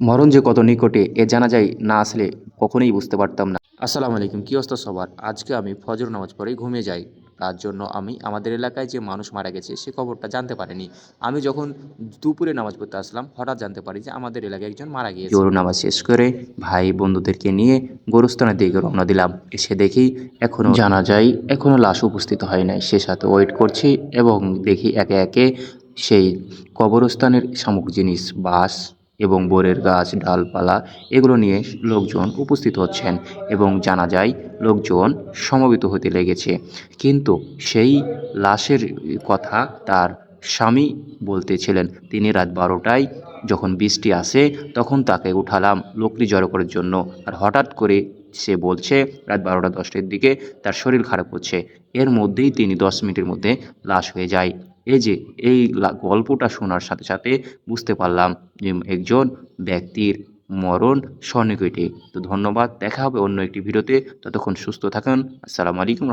মরণ যে কত নিকটে এ জানা যায় না আসলে কখনোই বুঝতে পারতাম না। আসসালামু আলাইকুম, কী অবস্থা সবার? আজকে আমি ফজর নামাজ পড়েই ঘুমিয়ে যাই। তার জন্য আমি আমাদের এলাকায় যে মানুষ মারা গেছে সে খবরটা জানতে পারিনি। আমি যখন দুপুরে নামাজ পড়তে আসলাম হঠাৎ জানতে পারি যে আমাদের এলাকায় একজন মারা গিয়েছে। জোহর নামাজ শেষ করে ভাই বন্ধুদেরকে নিয়ে গোরস্থানের দিকে রওনা দিলাম। এসে দেখি এখনও জানা যায় এখনও লাশ উপস্থিত হয় নাই। সে সাথে ওয়েট করছি এবং দেখি একে একে সেই কবরস্থানের সামগ্রিক জিনিস বাঁশ এবং বরের গাছ ডালপালা এগুলো নিয়ে লোকজন উপস্থিত হচ্ছেন এবং জানা যায় লোকজন সমবেত হতে লেগেছে। কিন্তু সেই লাশের কথা তার স্বামী বলতেছিলেন তিনি রাত 12টায় যখন বৃষ্টি আসে তখন তাকে উঠালাম লকড়ি জড়ো করার জন্য। আর হঠাৎ করে সে বলছে রাত 12টা 10টার দিকে তার শরীর খারাপ হচ্ছে। এর মধ্যেই তিনি 10 মিনিটের মধ্যে লাশ হয়ে যায়। এই যে এই গল্পটা শোনার সাথে সাথে বুঝতে পারলাম যে একজন ব্যক্তির মরণ সন্নিকটে। তো ধন্যবাদ, দেখা হবে অন্য একটি ভিডিওতে। ততক্ষণ সুস্থ থাকুন। আসসালামু আলাইকুম।